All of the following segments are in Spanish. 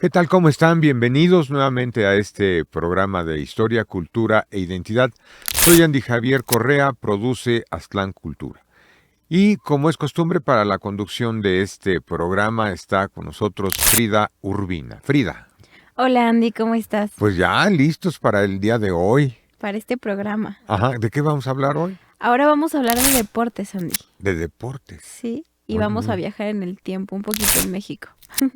¿Qué tal? ¿Cómo están? Bienvenidos nuevamente a este programa de Historia, Cultura e Identidad. Soy Andy Javier Correa, produce Aztlán Cultura. Y como es costumbre para la conducción de este programa, está con nosotros Frida Urbina. Frida, Hola Andy, ¿cómo estás? pues ya listos para el día de hoy. Para este programa. Ajá, ¿de qué vamos a hablar hoy? Ahora vamos a hablar de deportes, Andy. De deportes. Sí, y Muy, vamos a muy. viajar en el tiempo un poquito en México.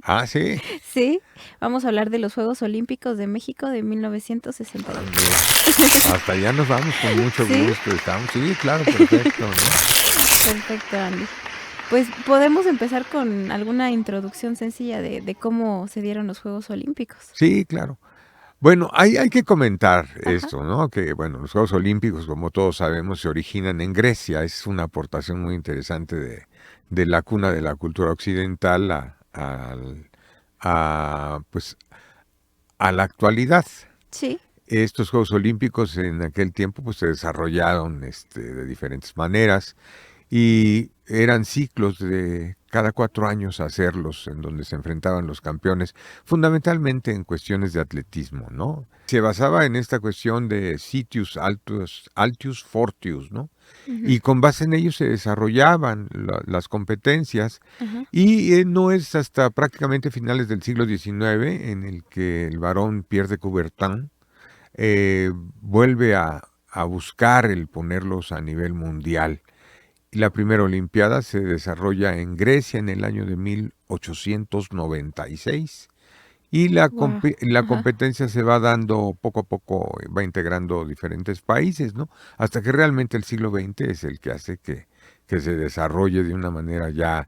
Ah, sí. Sí, vamos a hablar de los Juegos Olímpicos de México de 1968. Hasta allá nos vamos con mucho Sí, gusto. Estamos, sí, claro, perfecto, ¿no? perfecto, Andy. Pues podemos empezar con alguna introducción sencilla de cómo se dieron los Juegos Olímpicos. Sí, claro. Bueno, hay que comentar Ajá. esto, ¿no? Que, bueno, los Juegos Olímpicos, como todos sabemos, se originan en Grecia. Es una aportación muy interesante de la cuna de la cultura occidental pues, a la actualidad. Sí. Estos Juegos Olímpicos en aquel tiempo pues, se desarrollaron de diferentes maneras y eran ciclos de cada 4 años hacerlos, en donde se enfrentaban los campeones, fundamentalmente en cuestiones de atletismo, ¿no? Se basaba en esta cuestión de sitius altius fortius, ¿no? Ujú. Y con base en ello se desarrollaban las competencias Ajá. y no es hasta prácticamente finales del siglo XIX en el que el varón Pierre de Coubertin vuelve a buscar el ponerlos a nivel mundial. La primera Olimpiada se desarrolla en Grecia en el año de 1896 y Wow. la Ajá. competencia se va dando poco a poco, va integrando diferentes países, ¿no? Hasta que realmente el siglo XX es el que hace que se desarrolle de una manera ya,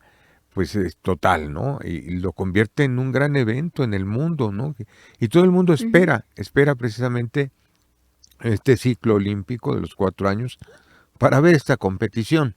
pues, total, ¿no? Y lo convierte en un gran evento en el mundo, ¿no? Y todo el mundo Ujú. espera precisamente este ciclo olímpico de los 4 años para ver esta competición.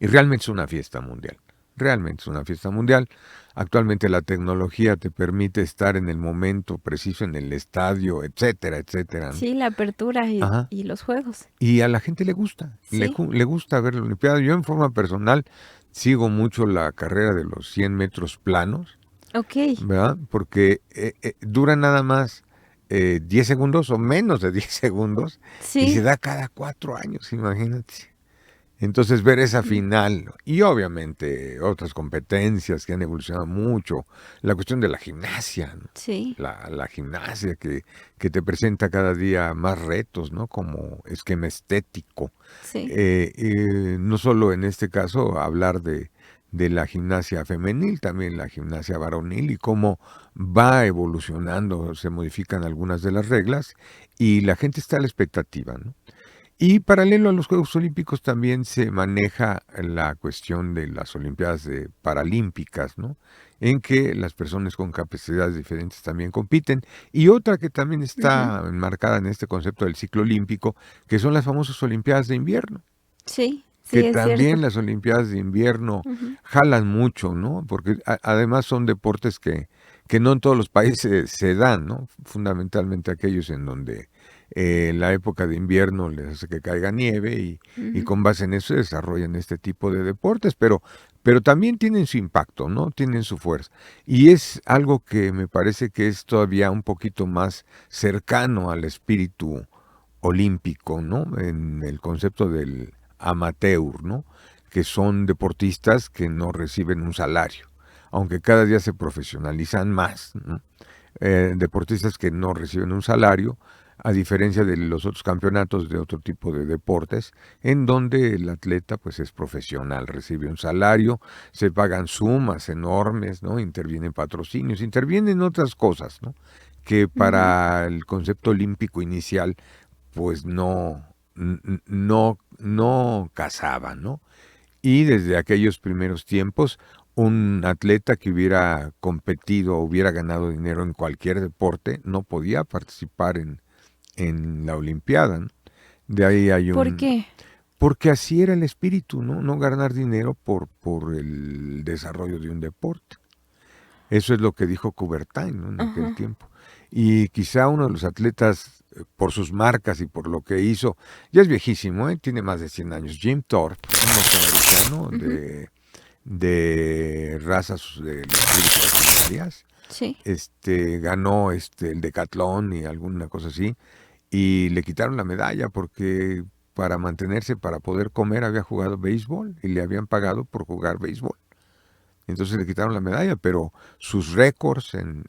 Y realmente es una fiesta mundial. Realmente es una fiesta mundial. Actualmente la tecnología te permite estar en el momento preciso en el estadio, etcétera, etcétera, ¿no? Sí, la apertura Ajá. y los juegos. Y a la gente le gusta, Sí. le gusta ver la Olimpiada. Yo en forma personal sigo mucho la carrera de los 100 metros planos, Ok. ¿verdad? Porque dura nada más 10 segundos o menos de 10 segundos y se Sí. da cada 4 años, imagínate. Entonces ver esa Mm. final, ¿no? Y obviamente otras competencias que han evolucionado mucho, la cuestión de la gimnasia, ¿no? Sí. La gimnasia que te presenta cada día más retos, ¿no? Como esquema estético. Sí. No solo en este caso hablar de la gimnasia femenil, también la gimnasia varonil y cómo va evolucionando, se modifican algunas de las reglas y la gente está a la expectativa, ¿no? Y paralelo a los Juegos Olímpicos también se maneja la cuestión de las Olimpiadas Paralímpicas, ¿no? En que las personas con capacidades diferentes también compiten. Y otra que también Ujú. está enmarcada en este concepto del ciclo olímpico, que son las famosas Olimpiadas de invierno, Sí, que sí, es cierto. también las Olimpiadas de invierno Ujú. jalan mucho, ¿no? Porque además son deportes que no en todos los países se dan, ¿no? Fundamentalmente aquellos en donde la época de invierno les hace que caiga nieve y Ujú. con base en eso se desarrollan este tipo de deportes, pero también tienen su impacto, ¿no? Tienen su fuerza. Y es algo que me parece que es todavía un poquito más cercano al espíritu olímpico, ¿no? En el concepto del amateur, ¿no? Que son deportistas que no reciben un salario, aunque cada día se profesionalizan más, ¿no? Deportistas que no reciben un salario, a diferencia de los otros campeonatos de otro tipo de deportes, en donde el atleta pues es profesional, recibe un salario, se pagan sumas enormes, ¿no? Intervienen patrocinios, intervienen otras cosas, ¿no? Que Ujú. para el concepto olímpico inicial pues no casaba, ¿no? Y desde aquellos primeros tiempos, un atleta que hubiera competido o hubiera ganado dinero en cualquier deporte no podía participar en la Olimpiada, ¿no? De ahí hay ¿Por un... qué? Porque así era el espíritu, ¿no? No ganar dinero por el desarrollo de un deporte. Eso es lo que dijo Coubertin, ¿no? En aquel Ajá. tiempo. Y quizá uno de los atletas, por sus marcas y por lo que hizo, ya es viejísimo, ¿eh? Tiene más de 100 años, Jim Thorpe, un norteamericano Ujú. de razas de las tribus originarias, Sí. Ganó el decatlón y alguna cosa así, y le quitaron la medalla porque para mantenerse, para poder comer, había jugado béisbol y le habían pagado por jugar béisbol. Entonces le quitaron la medalla, pero sus récords en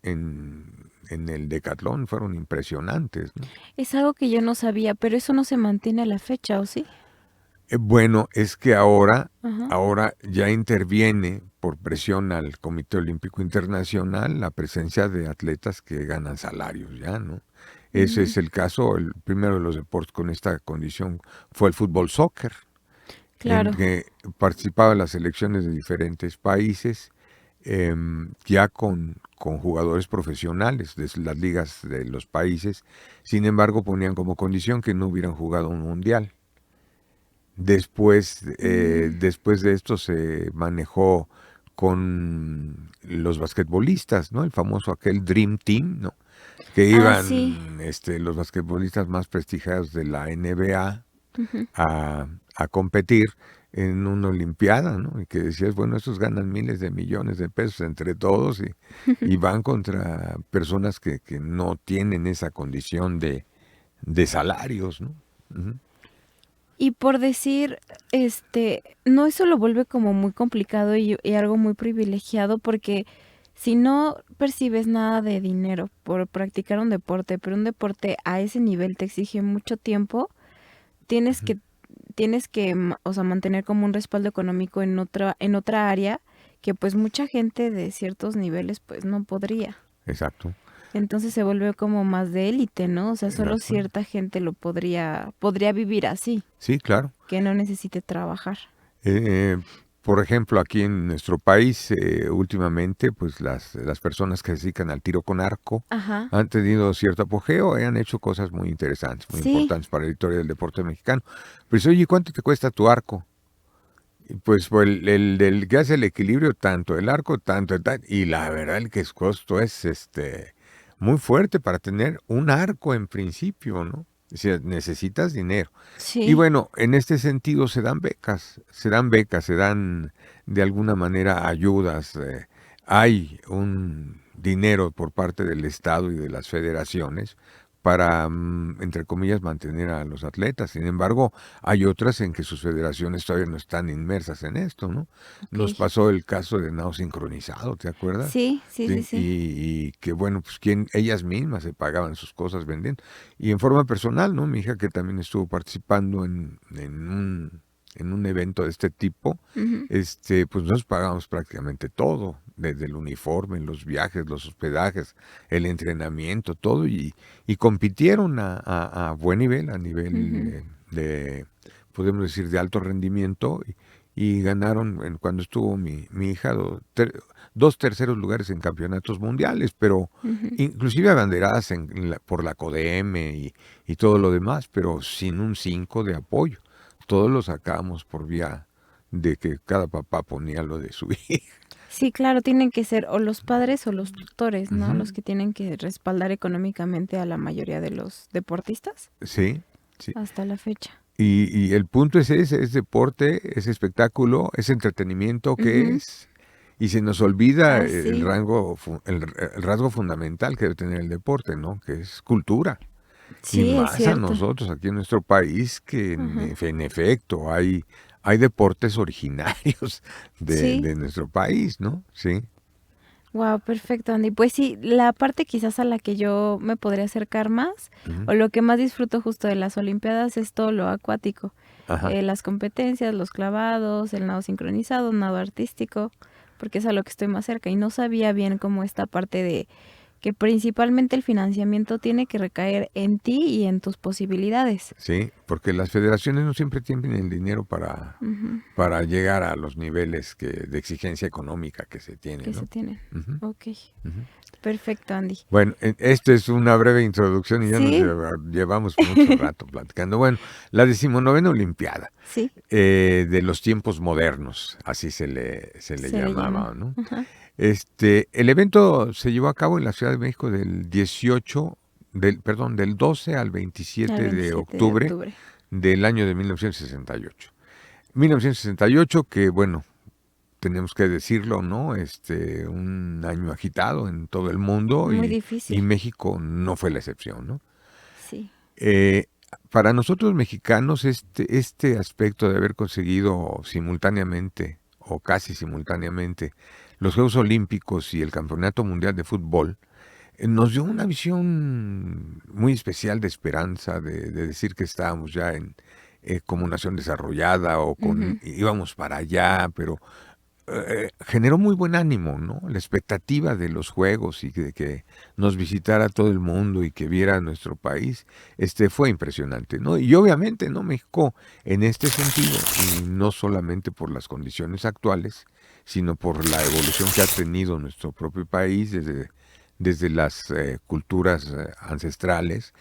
el decatlón fueron impresionantes, ¿no? Es algo que yo no sabía, pero eso no se mantiene a la fecha, ¿o sí? Bueno, es que Ajá. ahora ya interviene por presión al Comité Olímpico Internacional la presencia de atletas que ganan salarios ya, ¿no? Ese Ujú. es el caso, el primero de los deportes con esta condición fue el fútbol soccer, en Claro. que participaban las selecciones de diferentes países, ya con jugadores profesionales de las ligas de los países. Sin embargo, ponían como condición que no hubieran jugado un mundial. Mm. Después de esto se manejó con los basquetbolistas, ¿no? El famoso aquel Dream Team, ¿no? Que Ah, sí. iban los basquetbolistas más prestigiados de la NBA Ujú. a competir en una olimpiada, ¿no? Y que decías, bueno, estos ganan miles de millones de pesos entre todos y van contra personas que no tienen esa condición de salarios, ¿no? Ujú. Y por decir, no, eso lo vuelve como muy complicado y algo muy privilegiado porque si no percibes nada de dinero por practicar un deporte, pero un deporte a ese nivel te exige mucho tiempo, tienes Ujú. que, o sea, mantener como un respaldo económico en otra área que pues mucha gente de ciertos niveles pues no podría. Exacto, Entonces se vuelve como más de élite, ¿no? O sea, solo exacto. cierta gente podría vivir así, Sí, claro. que no necesite trabajar. Eh, por ejemplo, aquí en nuestro país, últimamente, pues las personas que se dedican al tiro con arco Ajá. han tenido cierto apogeo y han hecho cosas muy interesantes, muy Sí, importantes para la historia del deporte mexicano. Pues, oye, ¿cuánto te cuesta tu arco? Y pues el del que hace el equilibrio, tanto el arco, tanto el tal, y la verdad el que es costo es muy fuerte para tener un arco en principio, ¿no? O sea, necesitas dinero. Y sí. bueno, en este sentido se dan de alguna manera ayudas. Hay un dinero por parte del Estado y de las federaciones para, entre comillas, mantener a los atletas. Sin embargo, hay otras en que sus federaciones todavía no están inmersas en esto, ¿no? Ok. Nos pasó el caso de nado sincronizado, ¿te acuerdas? Sí, sí, sí, Sí, sí. y que bueno, pues ellas mismas se pagaban sus cosas vendiendo. Y en forma personal, ¿no? Mi hija que también estuvo participando en un evento de este tipo, Ujú. pues nos pagamos prácticamente todo, desde el uniforme, los viajes, los hospedajes, el entrenamiento, todo, y compitieron a buen nivel, a nivel Ujú. podemos decir, de alto rendimiento, y ganaron, cuando estuvo mi hija, dos terceros lugares en campeonatos mundiales, pero Ujú. inclusive abanderadas por la CODEM y todo lo demás, pero sin un 5 de apoyo. Todos lo sacamos por vía de que cada papá ponía lo de su hija. Sí, claro, tienen que ser o los padres o los tutores, ¿no? Los Ujú. que tienen que respaldar económicamente a la mayoría de los deportistas Sí, sí. hasta la fecha. Y el punto es ese, es deporte, es espectáculo, es entretenimiento, ¿qué Ujú. es? Y se nos olvida Ah, sí. el rasgo fundamental que debe tener el deporte, ¿no? Que es cultura. Y Sí, es más a cierto. nosotros aquí en nuestro país, que Ajá. en efecto hay deportes originarios Sí. de nuestro país, ¿no? Sí. Wow, perfecto, Andy. Pues sí, la parte quizás a la que yo me podría acercar más, Ujú. o lo que más disfruto justo de las Olimpiadas es todo lo acuático. Ajá. Las competencias, los clavados, el nado sincronizado, nado artístico, porque es a lo que estoy más cerca. Y no sabía bien cómo esta parte de que principalmente el financiamiento tiene que recaer en ti y en tus posibilidades. Sí, porque las federaciones no siempre tienen el dinero Ujú. para llegar a los niveles de exigencia económica que se tiene, Que se ¿no? tienen. Ujú, Ok, ujú. perfecto, Andy. Bueno, esto es una breve introducción y ya nos Sí, llevamos mucho rato platicando. Bueno, la 19ª Olimpiada sí, de los tiempos modernos, así se le se le llama. llamaba, ¿no? Ajá. El evento se llevó a cabo en la Ciudad de México del 12 al Al 27 de 27 de octubre octubre. del año de 1968. 1968, que bueno, tenemos que decirlo, ¿no? Un año agitado en todo el mundo Muy y difícil. México no fue la excepción, ¿no? Sí. Eh, para nosotros mexicanos, este aspecto de haber conseguido simultáneamente o casi simultáneamente los Juegos Olímpicos y el Campeonato Mundial de Fútbol, nos dio una visión muy especial de esperanza, de decir que estábamos ya como nación desarrollada o Ujú. íbamos para allá, pero generó muy buen ánimo, ¿no? La expectativa de los juegos y de que nos visitara todo el mundo y que viera nuestro país, fue impresionante, ¿no? Y obviamente, ¿no? México en este sentido, y no solamente por las condiciones actuales, sino por la evolución que ha tenido nuestro propio país desde las culturas ancestrales,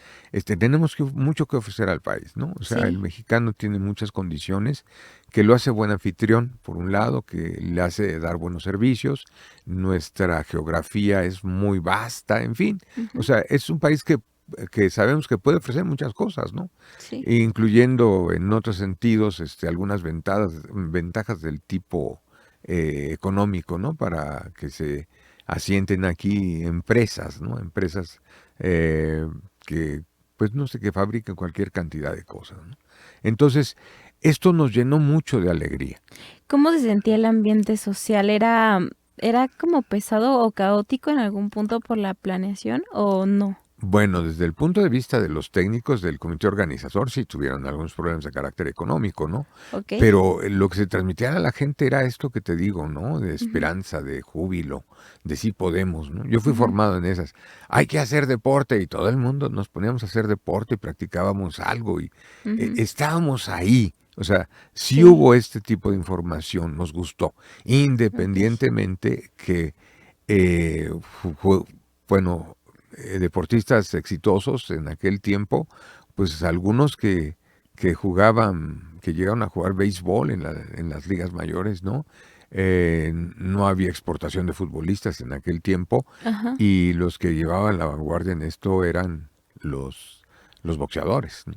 tenemos mucho que ofrecer al país, ¿no? O sea, el Sí. mexicano tiene muchas condiciones que lo hace buen anfitrión, por un lado, que le hace dar buenos servicios, nuestra geografía es muy vasta, en fin, o Ujú. sea, es un país que sabemos que puede ofrecer muchas cosas, ¿no? Sí. Incluyendo en otros sentidos algunas ventajas del tipo económico, ¿no? Para que se asienten aquí empresas, ¿no? Empresas eh, que, pues no sé, que fabrican cualquier cantidad de cosas, ¿no? Entonces, esto nos llenó mucho de alegría. ¿Cómo se sentía el ambiente social? ¿Era como pesado o caótico en algún punto por la planeación o no? Bueno, desde el punto de vista de los técnicos del comité organizador, sí tuvieron algunos problemas de carácter económico, ¿no? Okey. Pero lo que se transmitía a la gente era esto que te digo, ¿no? De Ujú. esperanza, de júbilo, de sí podemos, ¿no? Yo fui Ujú. formado en esas. Hay que hacer deporte y todo el mundo nos poníamos a hacer deporte y practicábamos algo y Ujú. estábamos ahí. O sea, sí Sí. hubo este tipo de información, nos gustó, Okey. independientemente que, bueno, deportistas exitosos en aquel tiempo, pues algunos que jugaban, que llegaron a jugar béisbol en las ligas mayores, ¿no? No había exportación de futbolistas en aquel tiempo Ajá. y los que llevaban la vanguardia en esto eran los boxeadores, ¿no?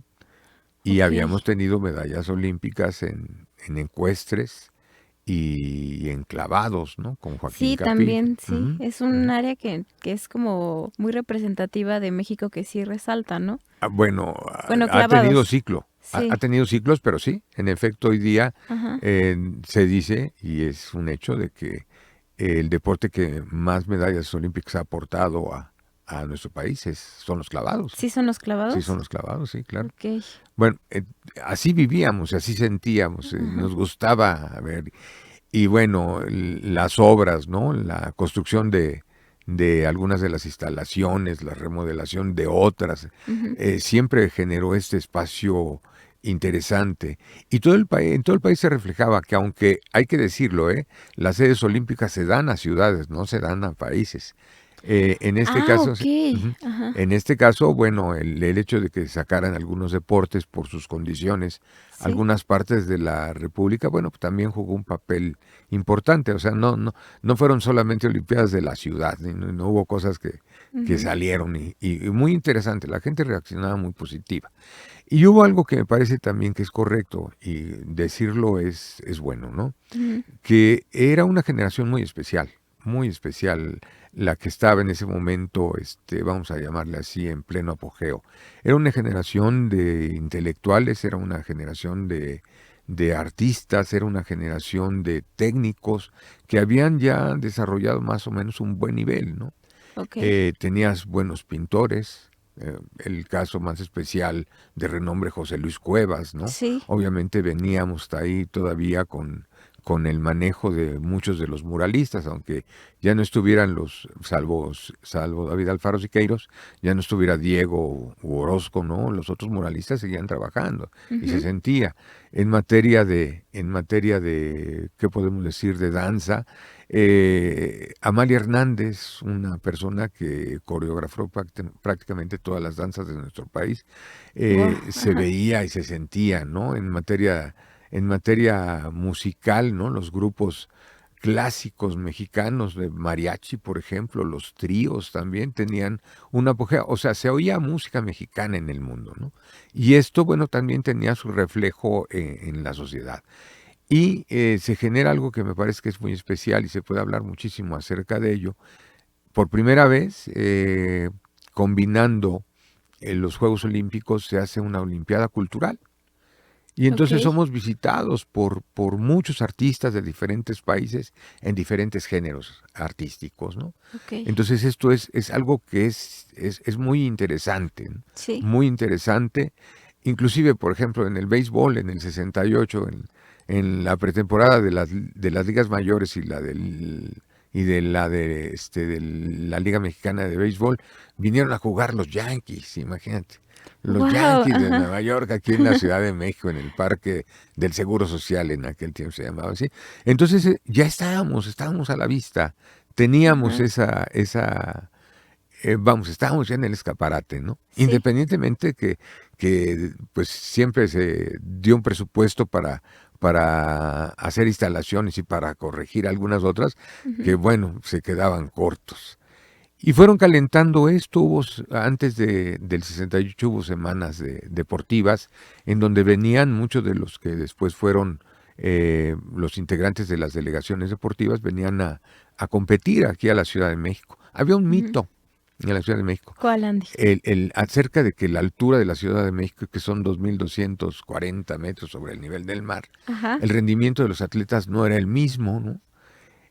Y Okey. habíamos tenido medallas olímpicas en ecuestres y en clavados, ¿no? Con Joaquín Sí, Capil. también, sí. Ujú, Es un ujú. área que es como muy representativa de México que sí resalta, ¿no? Bueno, Bueno, ha tenido clavados. ciclo, ha Sí. tenido ciclos, pero sí, en efecto hoy día Ajá. se dice, y es un hecho, de que el deporte que más medallas olímpicas ha aportado a nuestro país son los clavados. ¿Sí son los Sí, clavados? son los clavados, sí, claro. Okey. Bueno, así vivíamos, así sentíamos, Ajá. nos gustaba ver. Y bueno, las obras, ¿no? La construcción de algunas de las instalaciones, la remodelación de otras, Ujú. siempre generó este espacio interesante. Y todo el país, en todo el país se reflejaba que, aunque hay que decirlo, las sedes olímpicas se dan a ciudades, no se dan a países. En este Ah, caso, okey. ujú, Ajá. en este caso, bueno, el hecho de que sacaran algunos deportes por sus condiciones, Sí. algunas partes de la República, bueno, pues también jugó un papel importante. O sea, no fueron solamente Olimpiadas de la ciudad, no hubo cosas que Ujú. salieron y muy interesante. La gente reaccionaba muy positiva. Y hubo algo que me parece también que es correcto y decirlo es bueno, ¿no? Ujú. Que era una generación muy especial la que estaba en ese momento, vamos a llamarle así, en pleno apogeo. Era una generación de intelectuales, era una generación de artistas, era una generación de técnicos que habían ya desarrollado más o menos un buen nivel, ¿no? Okey. Tenías buenos pintores, el caso más especial de renombre José Luis Cuevas, ¿no? Sí. Obviamente veníamos ahí todavía con el manejo de muchos de los muralistas, aunque ya no estuvieran salvo David Alfaro Siqueiros, ya no estuviera Diego u Orozco, ¿no? Los otros muralistas seguían trabajando y se Ujú. sentía. En materia de, ¿qué podemos decir?, de danza, Amalia Hernández, una persona que coreografó prácticamente todas las danzas de nuestro país, Guau. se Ajá. veía y se sentía, ¿no? En materia musical, ¿no? Los grupos clásicos mexicanos de mariachi, por ejemplo, los tríos también tenían un apogeo, o sea, se oía música mexicana en el mundo, ¿no? Y esto, bueno, también tenía su reflejo en la sociedad. y se genera algo que me parece que es muy especial y se puede hablar muchísimo acerca de ello. Por primera vez, combinando los Juegos Olímpicos, se hace una Olimpiada Cultural. Y Ok, entonces somos visitados por muchos artistas de diferentes países en diferentes géneros artísticos, ¿no? ok. Entonces esto es algo que es muy interesante, ¿no? Sí, Muy interesante. Inclusive, por ejemplo, en el béisbol, en el 68, en la pretemporada de las ligas mayores y de la Liga Mexicana de Béisbol, vinieron a jugar los Yankees, imagínate. Los wow, Yankees de ajá, Nueva York, aquí en la Ciudad de México, en el Parque del Seguro Social, en aquel tiempo se llamaba así. Entonces ya estábamos a la vista, teníamos ajá, estábamos ya en el escaparate, ¿no? sí, Independientemente que pues siempre se dio un presupuesto para hacer instalaciones y para corregir algunas otras, que ujú, bueno, se quedaban cortos. Y fueron calentando esto, antes del 68 hubo semanas deportivas en donde venían muchos de los que después fueron los integrantes de las delegaciones deportivas, venían a competir aquí a la Ciudad de México. Había un ujú. mito en la Ciudad de México, ¿Cuál, Andy? acerca de que la altura de la Ciudad de México, que son 2.240 metros sobre el nivel del mar, Ajá, el rendimiento de los atletas no era el mismo, ¿no?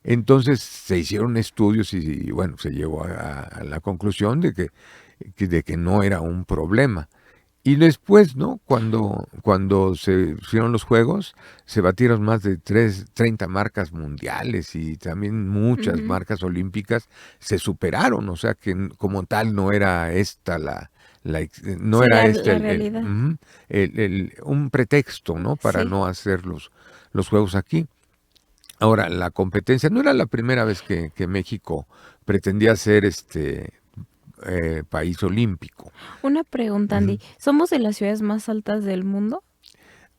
Entonces se hicieron estudios y bueno, se llegó a la conclusión de que no era un problema. Y después, ¿no? Cuando se hicieron los juegos, se batieron más de 30 marcas mundiales y también muchas ujú. marcas olímpicas se superaron. O sea que como tal no era esta no Sí, era este la realidad. un pretexto, ¿no? Para Sí. no hacer los juegos aquí. Ahora, la competencia no era la primera vez que México pretendía ser país olímpico. Una pregunta, Andy. Ujú. ¿Somos de las ciudades más altas del mundo?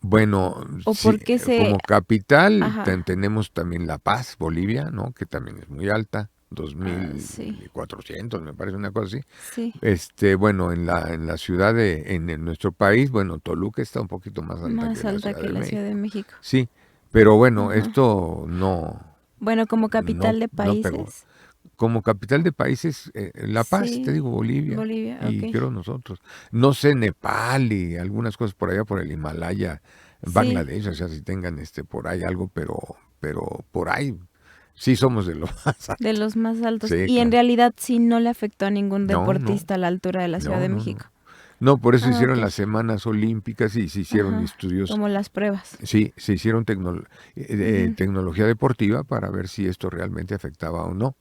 Bueno, ¿O sí, por qué se... como capital Ajá. tenemos también La Paz, Bolivia, ¿no? Que también es muy alta, dos Ah, mil sí, cuatrocientos, me parece una cosa así. sí. Bueno, en la ciudad en nuestro país, bueno, Toluca está un poquito más alta que Más la alta Ciudad que de la Ciudad de México. México. Sí, pero bueno, Ajá. esto no, Bueno, como no, capital de no pegó. países. Como capital de países, La Paz, te Sí, digo, Bolivia, Bolivia, ok. y creo nosotros. No sé, Nepal y algunas cosas por allá, por el Himalaya, Sí, Bangladesh, o sea, si tengan por ahí algo, pero por ahí sí somos de los más de altos. los más altos. Sí, Y en claro. realidad sí no le afectó a ningún No, no, deportista a la altura de la Ciudad no, de no, no. México. No, por eso Ah, ok. hicieron las semanas olímpicas y se hicieron Ajá. estudios, Como las pruebas. sí, se hicieron Ujú. tecnología deportiva para ver si esto realmente afectaba o no.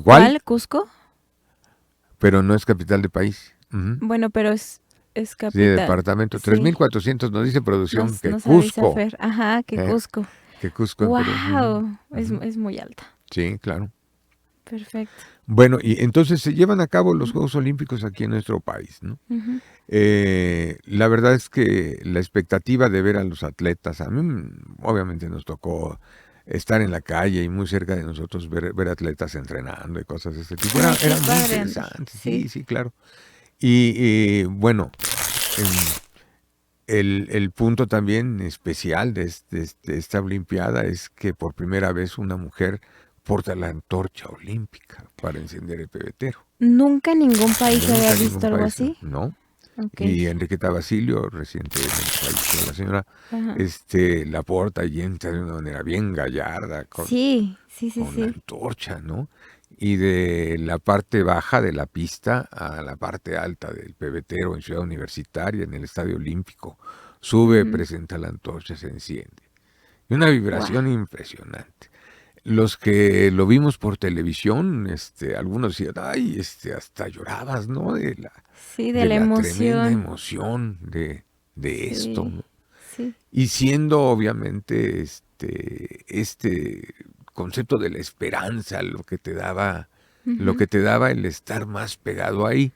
¿Cuál? ¿Cuál? ¿Cusco? Pero no es capital de país. Ujú. Bueno, pero es Sí, capital. departamento. tres Sí. mil cuatrocientos nos dice producción que Nos avisa Cusco. Fer. Ajá, que eh, Cusco. que Cusco en Perú. Ujú, ¡Wow! ujú. Es muy alta. Sí, claro. Perfecto. Bueno, y entonces se llevan a cabo los Juegos Olímpicos aquí en nuestro país, ¿no? Ujú. La verdad es que la expectativa de ver a los atletas, a mí obviamente nos tocó estar en la calle y muy cerca de nosotros ver atletas entrenando y cosas de este tipo. Era, Ay, qué era muy padre, Andy. interesante, sí, Sí. sí, claro. Y bueno, em, el punto también especial de esta Olimpiada es que por primera vez una mujer porta la antorcha olímpica para encender el pebetero. Nunca en ningún país se había Nunca en visto ningún algo país, así. ¿no? Ok. Y Enriqueta Basilio, recientemente falleció la señora, Ajá. la porta y entra de una manera bien gallarda Sí, sí, sí, con la sí. antorcha, ¿no? Y de la parte baja de la pista a la parte alta del pebetero en Ciudad Universitaria, en el Estadio Olímpico, sube, presenta la antorcha, se enciende. Y una Wow. vibración impresionante. Los que lo vimos por televisión, algunos decían, ay, hasta llorabas, ¿no? De la, Sí, de de la la tremenda emoción. emoción de esto, Sí, ¿no? sí. Y siendo obviamente este concepto de la esperanza lo Ujú. que te daba el estar más pegado ahí.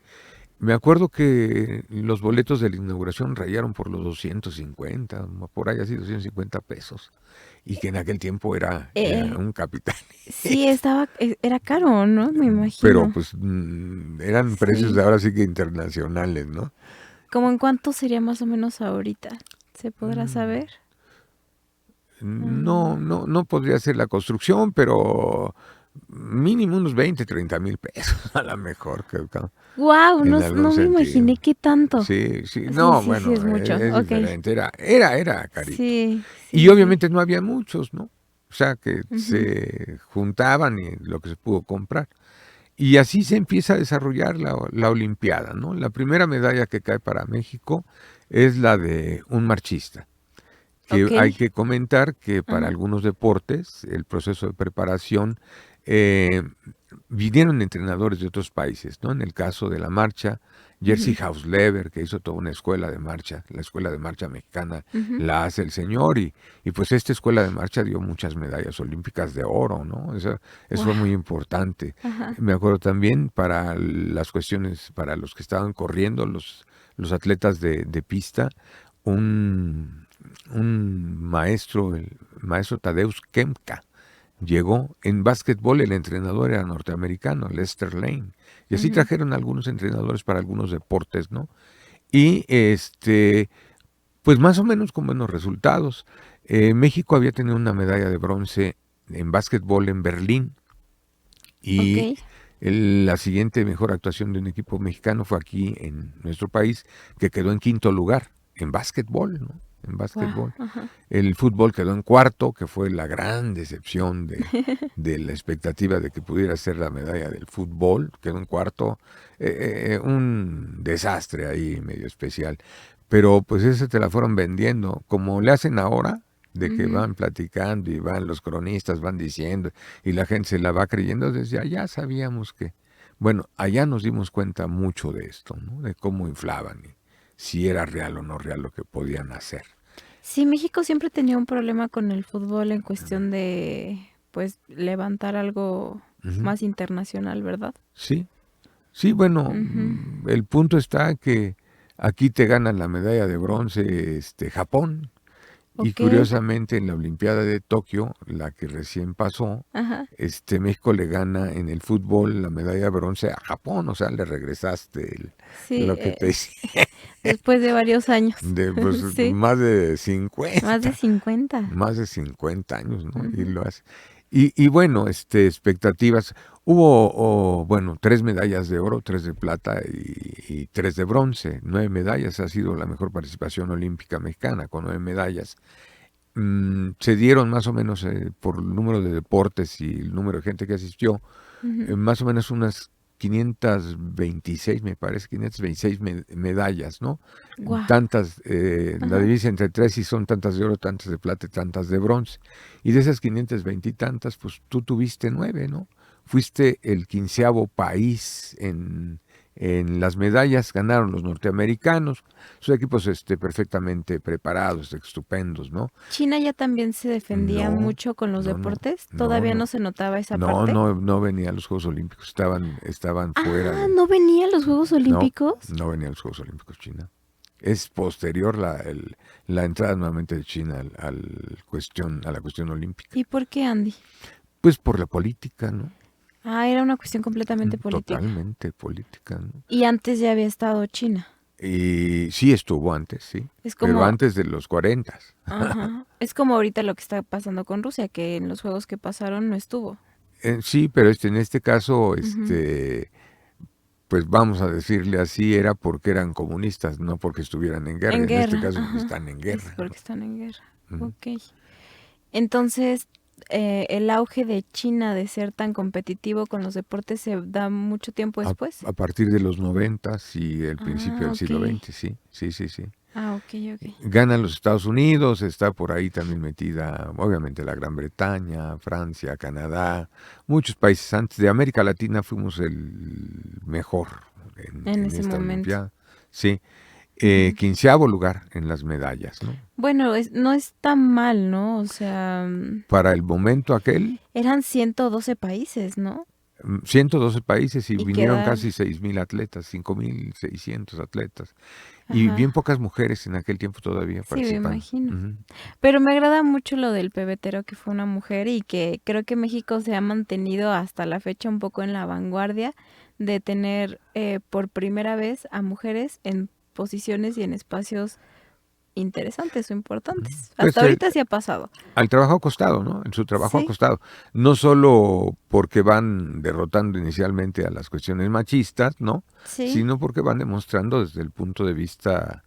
Me acuerdo que los boletos de la inauguración rayaron por los 250, por ahí así 250 pesos, y que en aquel tiempo era Eh, un capital. sí, era caro, ¿no? Me Pero imagino. pues eran precios de Sí. ahora sí que internacionales, ¿no? ¿Cómo en cuánto sería más o menos ahorita? ¿Se podrá Mm, saber? No podría ser la construcción, pero mínimo unos 20, 30 mil pesos a lo mejor, Wow, en no, algún no me sentido. imaginé qué tanto. Sí, Sí, no, sí, sí, bueno, es mucho. es Ok. diferente, era carito. Sí, Y sí, sí. obviamente no había muchos, ¿no? O sea, que Ujú. se juntaban y lo que se pudo comprar. Y así se empieza a desarrollar la Olimpiada, ¿no? La primera medalla que cae para México es la de un marchista, que Ok. hay que comentar que para Ajá. algunos deportes el proceso de preparación eh, vinieron entrenadores de otros países, ¿no? En el caso de la marcha, Jerzy Ujú, Hausleber, que hizo toda una escuela de marcha, la escuela de marcha mexicana ujú. la hace el señor y pues esta escuela de marcha dio muchas medallas olímpicas de oro, ¿no? Eso fue Guau. muy importante. Ajá. Me acuerdo también para las cuestiones, para los que estaban corriendo, los atletas de pista, un, un maestro, el maestro Tadeusz Kemka, llegó en básquetbol, el entrenador era norteamericano, Lester Lane. Y así Ujú. trajeron algunos entrenadores para algunos deportes, ¿no? Y pues más o menos con buenos resultados. México había tenido una medalla de bronce en básquetbol en Berlín Ok. y la siguiente mejor actuación de un equipo mexicano fue aquí en nuestro país, que quedó en quinto lugar en básquetbol, ¿no? En Guau. básquetbol. Ajá. El fútbol quedó en cuarto, que fue la gran decepción de la expectativa de que pudiera ser la medalla del fútbol, quedó en cuarto. Un desastre ahí medio especial. Pero pues ese te la fueron vendiendo, como le hacen ahora, de que Ujú. van platicando y van los cronistas, van diciendo, y la gente se la va creyendo desde allá, sabíamos que, bueno, allá nos dimos cuenta mucho de esto, ¿no? De cómo inflaban y si era real o no real lo que podían hacer. Sí, México siempre tenía un problema con el fútbol en cuestión de, pues, levantar algo Ujú. más internacional, ¿verdad? Sí, sí, bueno, Ujú. el punto está que aquí te ganan la medalla de bronce Japón. Y Ok. curiosamente en la Olimpiada de Tokio, la que recién pasó, Ajá. México le gana en el fútbol la medalla de bronce a Japón, o sea, le regresaste Sí, lo que te decía, después de varios años. de pues, Sí, más de 50, 50. más de 50 años, ¿no? Y Ujú. lo hace. Y bueno, expectativas. Hubo, bueno, 3 medallas de oro, 3 de plata y 3 de bronce. 9 medallas ha sido la mejor participación olímpica mexicana, con 9 medallas. Se dieron más o menos por el número de deportes y el número de gente que asistió, Ujú. más o menos unas 526, me parece, 526 medallas, ¿no? Guau. Tantas, la Ajá. divisa entre tres y son tantas de oro, tantas de plata y tantas de bronce. Y de esas 520 y tantas, pues tú tuviste 9, ¿no? Fuiste el 15º país en las medallas, ganaron los norteamericanos, sus equipos perfectamente preparados, estupendos, ¿no? China ya también se defendía No, mucho con los no, no, deportes. no, Todavía no, no se notaba esa no, parte. no venía a los Juegos Olímpicos, estaban fuera Ah, de, ¿no venía a los Juegos no, Olímpicos? no venía a los Juegos Olímpicos China. Es posterior la entrada nuevamente de China a la cuestión olímpica. ¿Y por qué, Andy? Pues por la política, ¿no? Ah, era una cuestión completamente política. Totalmente política, ¿no? Y antes ya había estado China. Y sí estuvo antes, sí, Es pero como, antes de los 40. ajá, es como ahorita lo que está pasando con Rusia, que en los juegos que pasaron no estuvo. Sí, pero en este caso, Ujú. pues vamos a decirle así, era porque eran comunistas, no porque estuvieran en guerra. En En este guerra, caso ajá. están en Es guerra, ¿no? porque están en guerra. Ujú. Ok. Entonces, el auge de China de ser tan competitivo con los deportes se da mucho tiempo A, después. a partir de los 90 y el principio Ah, del ok. siglo XX, sí, sí, sí, sí. Ah, ok, ok. Ganan los Estados Unidos, está por ahí también metida, obviamente, la Gran Bretaña, Francia, Canadá, muchos países. Antes de América Latina fuimos el mejor En en ese esta momento. Olimpiada. Sí, Ujú. 15º lugar en las medallas, ¿no? Bueno, no es tan mal, ¿no? O sea, Para el momento aquel, eran 112 países, ¿no? 112 países y Y vinieron quedar, casi 6,000 atletas, 5,600 atletas. Y bien ajá, pocas mujeres en aquel tiempo todavía sí, me participando. imagino. Ujú. Pero me agrada mucho lo del pebetero que fue una mujer y que creo que México se ha mantenido hasta la fecha un poco en la vanguardia de tener por primera vez a mujeres en posiciones y en espacios interesantes o importantes. Pues Hasta ahorita sí ha pasado. al trabajo acostado, ¿no? En su trabajo Sí, acostado. No solo porque van derrotando inicialmente a las cuestiones machistas, ¿no? sí, Sino porque van demostrando desde el punto de vista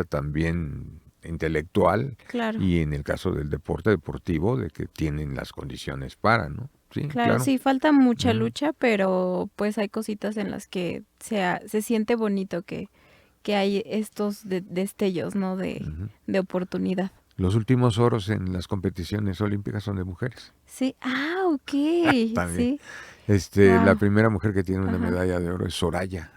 también intelectual claro. y en el caso del deporte deportivo, de que tienen las condiciones para, ¿no? Sí, Claro, claro. sí, falta mucha Ujú, lucha, pero pues hay cositas en las que se siente bonito que hay estos destellos, ¿no? ujú. De oportunidad. Los últimos oros en las competiciones olímpicas son de mujeres. Sí, ah, ok, También. sí, La wow, primera mujer que tiene una ajá, medalla de oro es Soraya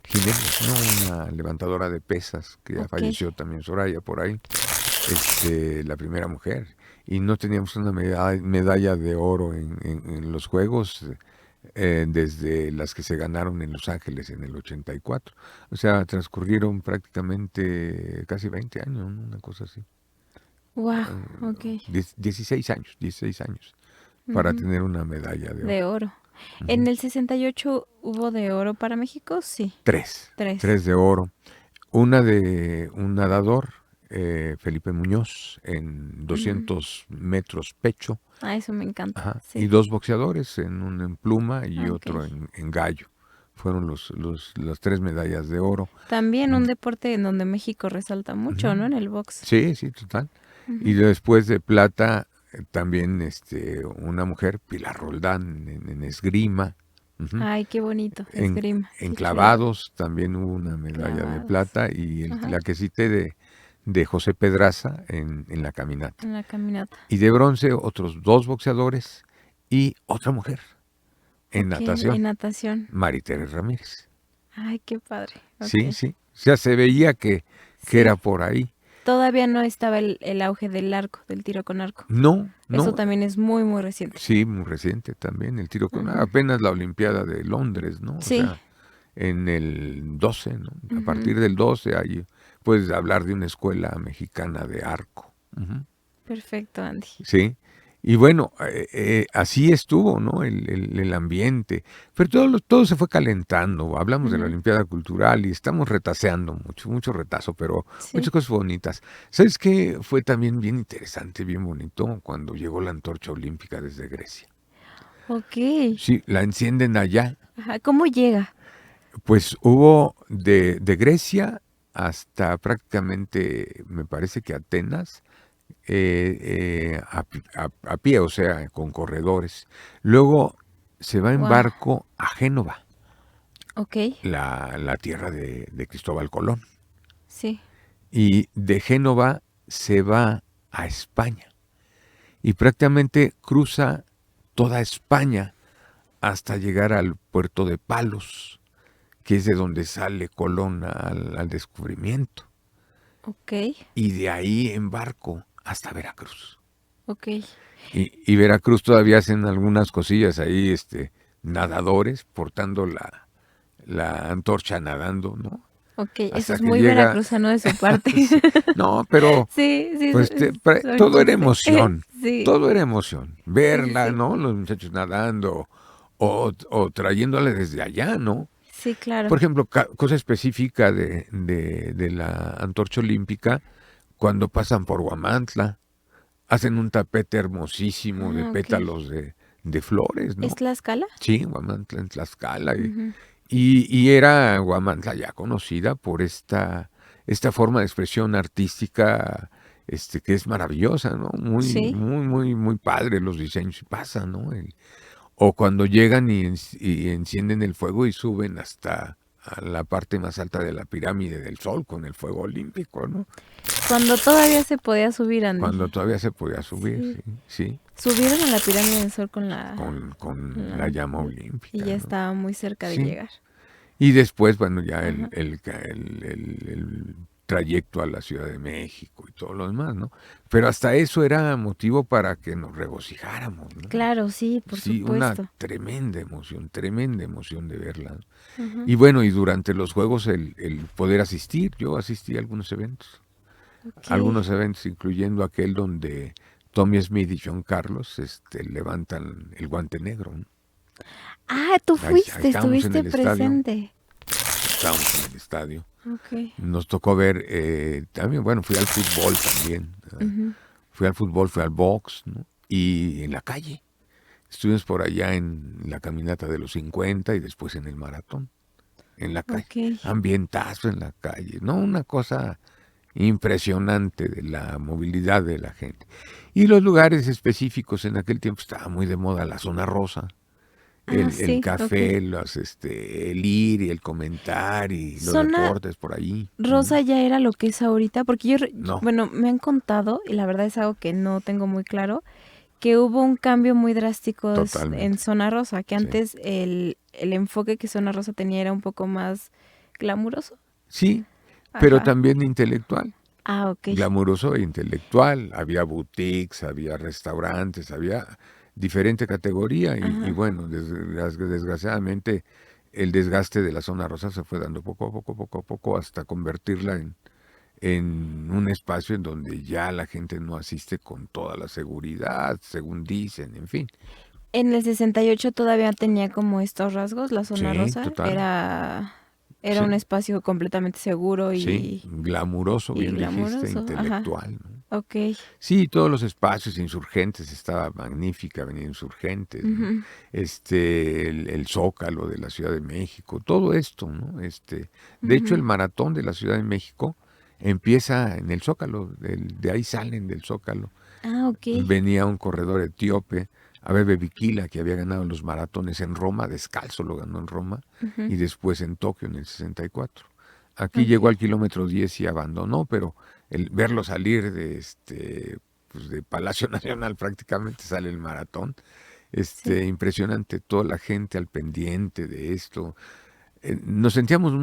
Jiménez, ¿no? Una levantadora de pesas que ya ok, falleció también, Soraya, por ahí. La primera mujer. Y no teníamos una medalla de oro en los Juegos desde las que se ganaron en Los Ángeles en el 84. O sea, transcurrieron prácticamente casi 20 años, ¿no? Una cosa así. wow, ok, 16 años para ujú, tener una medalla de de oro. oro. En Ujú. el 68 hubo de oro para México, sí, Tres, tres. tres de oro. Una de un nadador, Felipe Muñoz, en Ujú. 200 metros pecho. Ah, eso me encanta, Ajá. Y sí, dos boxeadores, uno en pluma y ok. otro en gallo. Fueron las tres medallas de oro. También un De- deporte en donde México resalta mucho, Ujú. ¿no? En el box. Sí, sí, total. Y Ujú. después de plata, también una mujer, Pilar Roldán, en esgrima. Ujú. Ay, qué bonito, En, esgrima, en qué chulo. clavados también hubo una medalla de Clavados. plata y Ajá, la que cité de José Pedraza en la caminata. en la caminata. Y de bronce otros dos boxeadores y otra mujer en Ok, natación, en natación. Maritere Ramírez. Ay, qué padre. Sí, Ok. sí. O sea, se veía que era Sí, por ahí. todavía no estaba el auge del arco, del tiro con arco. No, Eso no. también es muy, muy reciente. Sí, muy reciente también. El tiro con Ujú. apenas la Olimpiada de Londres, ¿no? O Sí. sea, en el 12, ¿no? A Ujú. partir del 12 ahí puedes hablar de una escuela mexicana de arco. Ujú. Perfecto, Andy. Sí. Y bueno, así estuvo, ¿no? El ambiente. Pero todo se fue calentando. Hablamos de la Ujú. Olimpiada Cultural y estamos retaseando mucho, mucho retazo, pero muchas Sí. cosas bonitas. ¿Sabes qué? Fue también bien interesante, bien bonito cuando llegó la antorcha olímpica desde Grecia. Ok. Sí, la encienden allá. Ajá. ¿Cómo llega? Pues hubo de Grecia hasta prácticamente, me parece que Atenas, a pie, o sea, con corredores. Luego se va en Wow. barco a Génova, Ok. la tierra de Cristóbal Colón. Sí. Y de Génova se va a España. Y prácticamente cruza toda España hasta llegar al puerto de Palos, que es de donde sale Colón al descubrimiento. Ok. Y de ahí en barco hasta Veracruz. Ok. Y Veracruz todavía hacen algunas cosillas ahí, nadadores portando la antorcha nadando, ¿no? Ok. Eso Hasta es que muy llega, veracruzano de su parte. sí, no, pero Sí, sí, pues son todo era chiste. emoción, Sí, todo era emoción. sí, sí, Verla, sí. ¿no? Los muchachos nadando o trayéndola desde allá, ¿no? Sí, Por claro. ejemplo, cosa específica de la antorcha olímpica, cuando pasan por Huamantla, hacen un tapete hermosísimo de Ah, ok. pétalos de flores, ¿Es ¿no? Tlaxcala? Sí, Huamantla en Tlaxcala. Ujú. Y era Huamantla ya conocida por esta forma de expresión artística que es maravillosa, ¿no? Muy, Sí. muy, muy, muy padre los diseños y pasa, ¿no? O cuando llegan y encienden el fuego y suben hasta a la parte más alta de la pirámide del Sol con el fuego olímpico, ¿no? Cuando todavía se podía subir, Andy. Cuando todavía se podía subir, Sí. sí, sí, Subieron a la pirámide del Sol con la la- llama y olímpica, ya ¿no? estaba muy cerca de Sí. llegar. Y después, bueno, ya Ajá. el trayecto a la Ciudad de México y todo lo demás, ¿no? Pero hasta eso era motivo para que nos regocijáramos, ¿no? Claro, sí, por Sí, una supuesto. tremenda emoción de verla. Ujú. Y bueno, y durante los juegos el poder asistir, yo asistí a Ok. algunos eventos incluyendo aquel donde Tommy Smith y John Carlos levantan el guante negro, ¿no? Ah, tú Ahí fuiste, estábamos en estuviste el estadio, presente. estábamos en el estadio. Ok. Nos tocó ver también, bueno, fui al fútbol también. Ujú. Fui al fútbol, fui al box, ¿no? Y en la calle. Estuvimos por allá en la caminata de los 50 y después en el maratón, en la calle. Ok. Ambientazo en la calle, ¿no? Una cosa impresionante de la movilidad de la gente. Y los lugares específicos, en aquel tiempo estaba muy de moda la zona rosa, Ah, el sí, ok. café, el ir y el comentar y los Zona deportes por ahí. rosa ya era lo que es ahorita, porque No, bueno, me han contado, y la verdad es algo que no tengo muy claro, que hubo un cambio muy drástico en totalmente. Zona Rosa, que Sí. antes el enfoque que Zona Rosa tenía era un poco más glamuroso. Sí, pero Ajá. también intelectual. Ah, ok. Glamuroso e intelectual. Había boutiques, había restaurantes, había diferente categoría y Ajá. bueno, desgraciadamente el desgaste de la zona rosa se fue dando poco a poco, poco a poco, hasta convertirla en un espacio en donde ya la gente no asiste con toda la seguridad, según dicen, en fin. En el 68 todavía tenía como estos rasgos, la Zona Sí, Rosa. total. Era un Sí, espacio completamente seguro sí, glamuroso, y bien dijiste, glamuroso. Ajá. intelectual, ¿no? Ok. Sí, todos los espacios Insurgentes estaba magnífica, Avenida Insurgentes, ¿no? Ujú. El Zócalo de la Ciudad de México, todo esto, ¿no? De hecho, el Ujú. maratón de la Ciudad de México empieza en el Zócalo, de ahí salen del Zócalo. Ah, ok. Venía un corredor etíope, Abebe Bikila, que había ganado los maratones en Roma, descalzo lo ganó en Roma, Ujú. y después en Tokio en el 64. Aquí llegó Ok. al kilómetro 10 y abandonó, pero el verlo salir pues de Palacio Nacional prácticamente sale el maratón. Sí. Impresionante, toda la gente al pendiente de esto. Nos sentíamos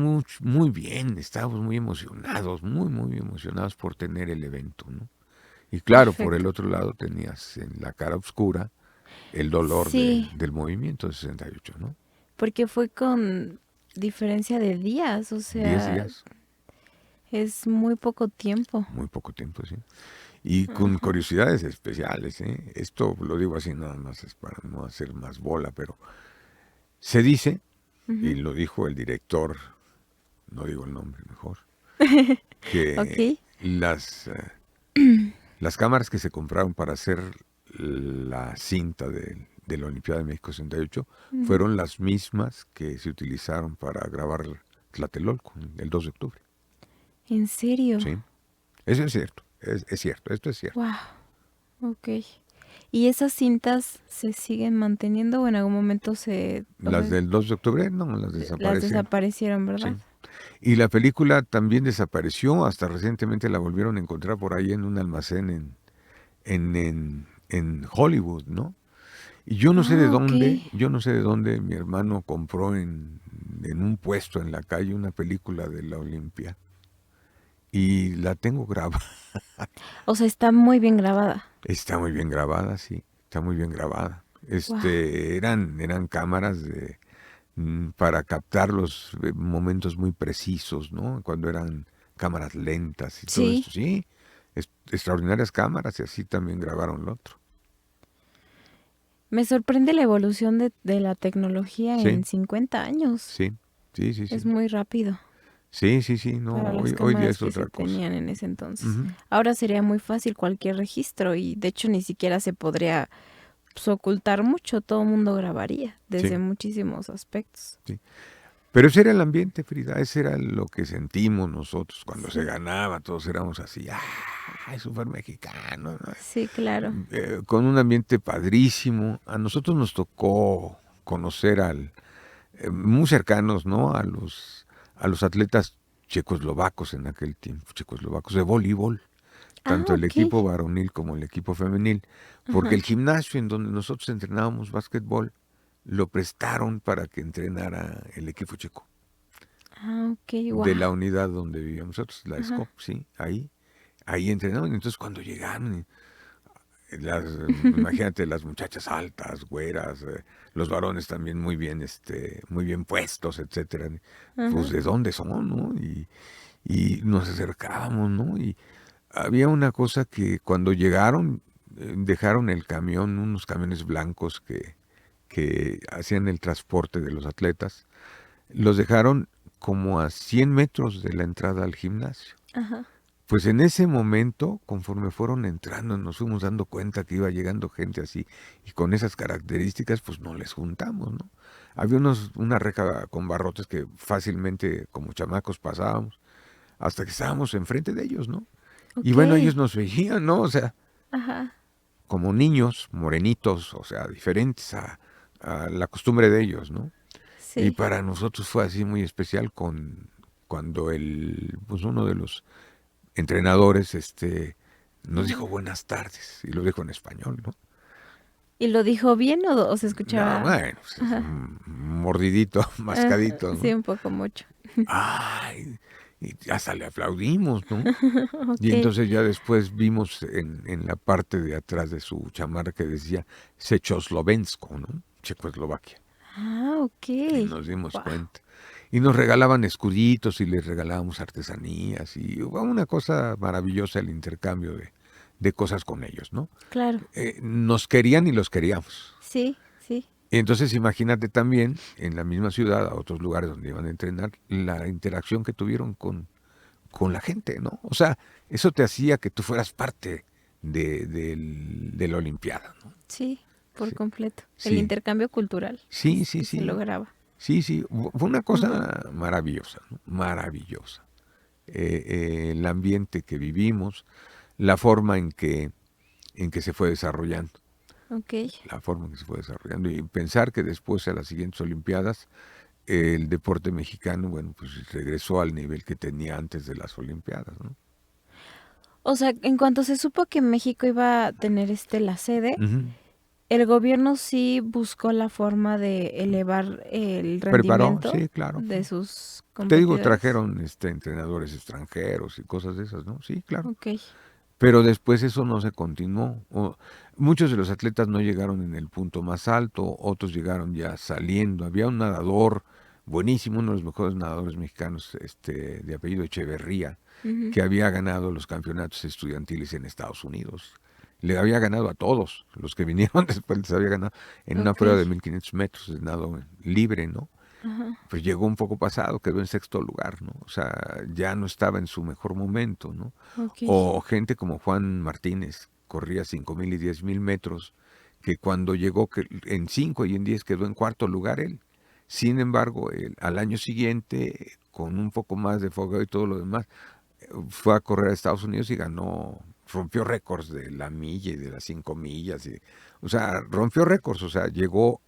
muy bien, estábamos muy emocionados, muy emocionados por tener el evento, ¿no? Y claro, por Perfecto. el otro lado tenías en la cara oscura el dolor Sí, del movimiento de 68, ¿no? porque fue con diferencia de días, o 10 sea, días, es muy poco tiempo. muy poco tiempo, sí. Y con Ajá. curiosidades especiales, ¿eh? Esto lo digo así nada más, es para no hacer más bola, pero se dice, y Ujú. lo dijo el director, no digo el nombre mejor, Ok. que las cámaras que se compraron para hacer la cinta de la Olimpiada de México 68 Ujú. fueron las mismas que se utilizaron para grabar Tlatelolco el 2 de octubre. ¿En serio? ¿Sí? Eso es cierto, es cierto, esto es cierto. Wow. Ok. ¿Y esas cintas se siguen manteniendo o en algún momento Las del 2 de octubre, no, las las desaparecieron. desaparecieron, Sí. verdad? Y la película también desapareció, hasta recientemente la volvieron a encontrar por ahí en un almacén en Hollywood, ¿no? Y yo no sé de Ah, ok. dónde, yo no sé de dónde mi hermano compró en un puesto en la calle una película de la Olimpia. Y la tengo grabada. O sea, está muy bien grabada. Está muy bien grabada, sí. Está muy bien grabada. Wow. Eran cámaras para captar los momentos muy precisos, ¿no? Cuando eran cámaras lentas y todo Sí. esto. Sí, extraordinarias cámaras y así también grabaron lo otro. Me sorprende la evolución de la tecnología Sí, en 50 años. sí, sí, sí, Es sí. muy rápido Sí, sí, sí, no, para las hoy día cámaras es que se otra cosa. tenían en ese entonces. Ujú. Ahora sería muy fácil cualquier registro y de hecho ni siquiera se podría pues, ocultar mucho. Todo el mundo grabaría desde Sí, muchísimos aspectos. sí. Pero ese era el ambiente, Frida, ese era lo que sentimos nosotros cuando se Sí, ganaba, todos éramos así, ¡ah! Es súper mexicano, ¿no? sí, claro. Con un ambiente padrísimo. A nosotros nos tocó conocer muy cercanos, ¿no? A los atletas checoslovacos en aquel tiempo, checoslovacos de voleibol, Ah, tanto el ok. equipo varonil como el equipo femenil, porque Ajá. el gimnasio en donde nosotros entrenábamos básquetbol lo prestaron para que entrenara el equipo checo Ah, ok, de wow. la unidad donde vivíamos nosotros, la Ajá. SCOP, sí, ahí entrenaban. Entonces cuando llegaron, imagínate las muchachas altas, güeras, los varones también muy bien puestos, etcétera. Pues Ajá. de dónde son, ¿no? Y nos acercábamos, ¿no? Y había una cosa que cuando llegaron, dejaron el camión, unos camiones blancos que hacían el transporte de los atletas, los dejaron como a 100 metros de la entrada al gimnasio. Ajá. Pues en ese momento, conforme fueron entrando, nos fuimos dando cuenta que iba llegando gente así y con esas características, pues no les juntamos, ¿no? Había una reja con barrotes que fácilmente como chamacos pasábamos hasta que estábamos enfrente de ellos, ¿no? Y Ok. bueno, ellos nos veían, ¿no? O sea, Ajá. como niños, morenitos, o sea, diferentes a la costumbre de ellos, ¿no? Y Sí. para nosotros fue así muy especial cuando pues uno de los entrenadores nos Ajá. dijo buenas tardes y lo dijo en español, ¿no? ¿Y lo dijo bien o se No, escuchaba? bueno, pues es Ajá. un mordidito, Ajá. mascadito, Sí, ¿no? un poco mucho. Ay, y hasta le aplaudimos, ¿no? Y Ok. entonces ya después vimos en la parte de atrás de su chamarra que decía Checoslovensko, ¿no? Checoslovaquia. Ah, ok. Y nos dimos Wow. cuenta. Y nos regalaban escuditos y les regalábamos artesanías y fue una cosa maravillosa el intercambio de cosas con ellos, ¿no? Claro. Nos querían y los queríamos. Sí, sí. Y entonces imagínate también en la misma ciudad, a otros lugares donde iban a entrenar, la interacción que tuvieron con la gente, ¿no? O sea, eso te hacía que tú fueras parte de la Olimpiada, ¿no? Sí, por Sí, completo. El sí, intercambio cultural sí, sí, que se sí, lograba. sí, sí. Fue una Ujú. cosa maravillosa, ¿no? Maravillosa. El ambiente que vivimos, la forma en que se fue desarrollando. Ok. La forma en que se fue desarrollando y pensar que después a las siguientes Olimpiadas el deporte mexicano, bueno, pues regresó al nivel que tenía antes de las Olimpiadas, ¿no? O sea, en cuanto se supo que México iba a tener la sede, Ujú. el gobierno sí buscó la forma de elevar el Preparó, rendimiento sí, claro. de sus Te digo, competidores. trajeron entrenadores extranjeros y cosas de esas, ¿no? Sí, claro. Ok. Pero después eso no se continuó. Muchos de los atletas no llegaron en el punto más alto, otros llegaron ya saliendo. Había un nadador buenísimo, uno de los mejores nadadores mexicanos, de apellido Echeverría, Ujú. que había ganado los campeonatos estudiantiles en Estados Unidos. Le había ganado a todos los que vinieron después, les había ganado en una Ok. prueba de 1500 metros de nado libre, ¿no? Ajá. Pues llegó un poco pasado, quedó en sexto lugar, ¿no? O sea, ya no estaba en su mejor momento, ¿no? Ok. O gente como Juan Martínez, corría 5000 y 10000 metros, que cuando llegó en 5 y en 10 quedó en cuarto lugar él. Sin embargo, al año siguiente, con un poco más de fogueo y todo lo demás, fue a correr a Estados Unidos y ganó, rompió récords de la milla y de las 5 millas. O sea, rompió récords, o sea, llegó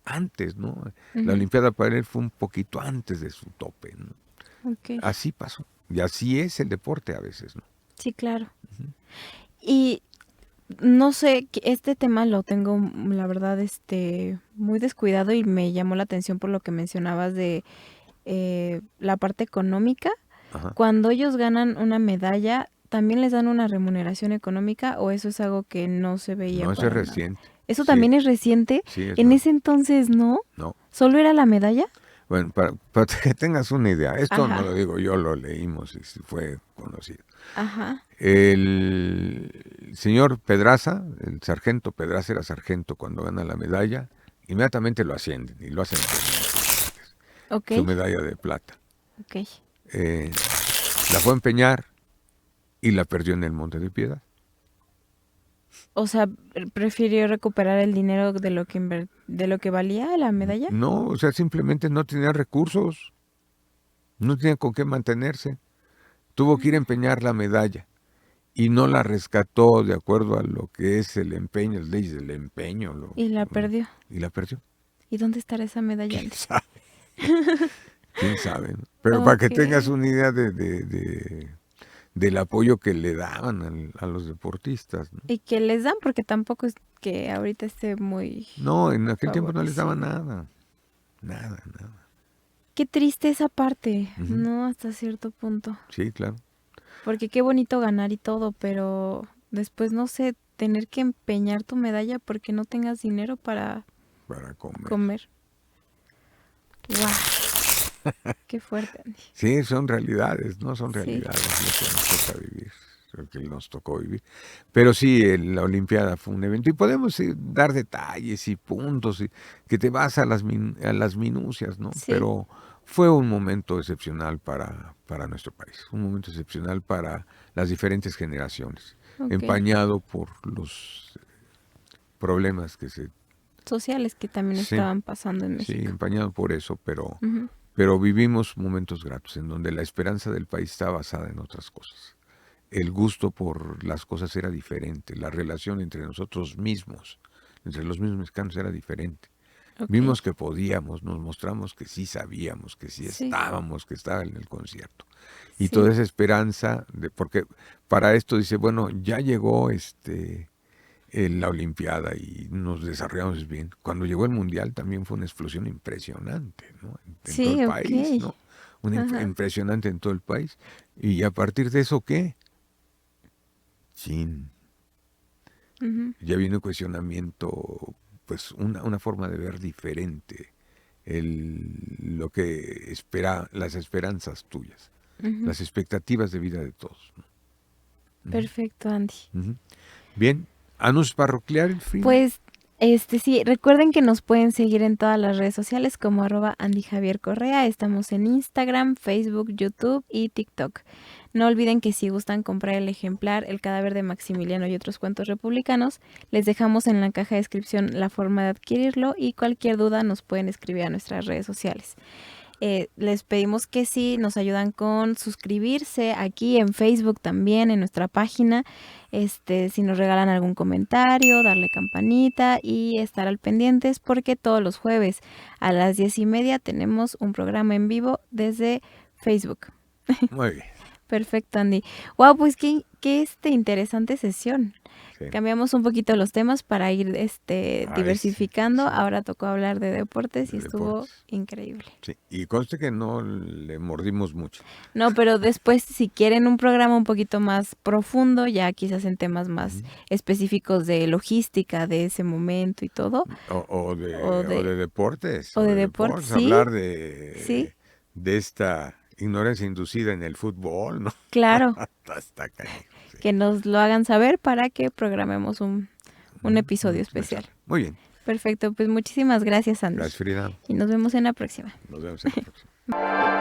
antes, ¿no? La Ujú. Olimpiada para él fue un poquito antes de su tope, ¿no? Ok. Así pasó. Y así es el deporte a veces, ¿no? Sí, claro. Y no sé, este tema lo tengo, la verdad, muy descuidado y me llamó la atención por lo que mencionabas de la parte económica. Ajá. Cuando ellos ganan una medalla, ¿también les dan una remuneración económica o eso es algo que no se veía No, eso es para nada? reciente. ¿Eso Sí, también es reciente? sí, es En nuevo. ese entonces, ¿no? No. ¿Solo era la medalla? Bueno, para que tengas una idea, esto no Ajá, lo digo yo, lo leímos y fue conocido. ajá, El señor Pedraza, el sargento Pedraza era sargento cuando gana la medalla, inmediatamente lo ascienden y lo hacen ok, su medalla de plata. ok. Eh, la fue a empeñar y la perdió en el Monte de Piedad. O sea, prefirió recuperar el dinero de lo que de lo que valía la medalla. No, o sea, simplemente no tenía recursos, no tenía con qué mantenerse. Tuvo que ir a empeñar la medalla y no la rescató de acuerdo a lo que es el empeño, las leyes del empeño, Y la perdió. y la perdió. ¿Y dónde estará esa medalla? ¿Quién sabe? ¿Quién sabe? ¿No? Pero para que Ok. tengas una idea del apoyo que le daban a los deportistas, ¿no? Y que les dan, porque tampoco es que ahorita esté muy No, en aquel tiempo no les daban favorecido. nada, nada, nada. Qué triste esa parte, Ujú. ¿no? Hasta cierto punto. Sí, claro, Porque qué bonito ganar y todo, pero después, no sé, tener que empeñar tu medalla porque no tengas dinero para para comer. comer. ¡Guau! Qué fuerte, Andy. Sí, son realidades, ¿no? Son Sí, realidades lo que nos toca vivir, lo que nos tocó vivir. Pero sí, la Olimpiada fue un evento y podemos dar detalles y puntos y que te vas a las minucias, ¿no? sí. Pero fue un momento excepcional para nuestro país, un momento excepcional para las diferentes generaciones, Ok. empañado por los problemas que se... Sociales que también Sí, estaban pasando en sí, México. empañado por eso, Ujú. pero vivimos momentos gratos en donde la esperanza del país está basada en otras cosas. El gusto por las cosas era diferente, la relación entre nosotros mismos, entre los mismos mexicanos era diferente. Ok. Vimos que podíamos, nos mostramos que sí sabíamos, que sí Sí, estábamos, que estaba en el concierto. Y sí. toda esa esperanza, porque para esto dice, bueno, ya llegó la Olimpiada y nos desarrollamos bien. Cuando llegó el Mundial también fue una explosión impresionante, ¿no? En todo el Sí, ok. país, ¿no? Ajá. Impresionante en todo el país. Y a partir de eso, ¿qué? Chin, Ujú, ya viene un cuestionamiento, pues una forma de ver diferente lo que espera, las esperanzas tuyas, ujú. las expectativas de vida de todos, ¿no? Ujú, Perfecto, Andy. ujú. Bien, anuncios parroquiales, Frida. Pues, sí, recuerden que nos pueden seguir en todas las redes sociales como @AndyJavierCorrea. Estamos en Instagram, Facebook, YouTube y TikTok. No olviden que si gustan comprar el ejemplar El cadáver de Maximiliano y otros cuentos republicanos, les dejamos en la caja de descripción la forma de adquirirlo y cualquier duda nos pueden escribir a nuestras redes sociales. Les pedimos que sí nos ayudan con suscribirse aquí en Facebook también, en nuestra página. Si nos regalan algún comentario, darle campanita y estar al pendientes porque todos los jueves a las 10:30 tenemos un programa en vivo desde Facebook. Muy bien. Perfecto, Andy. Wow, pues qué interesante sesión. Sí. Cambiamos un poquito los temas para ir diversificando. Sí, Ahora tocó hablar de deportes y de estuvo deportes. increíble. Sí. Y conste que no le mordimos mucho. No, pero después, si quieren un programa un poquito más profundo, ya quizás en temas más específicos de logística de ese momento y todo, O o de deportes, o de deportes, sí, hablar sí, de esta ignorancia inducida en el fútbol, ¿no? claro, Está canijo, sí. que nos lo hagan saber para que programemos un episodio especial. Muy bien. Perfecto, pues muchísimas gracias, Andy. Gracias, Frida. Y nos vemos en la próxima. Nos vemos en la próxima.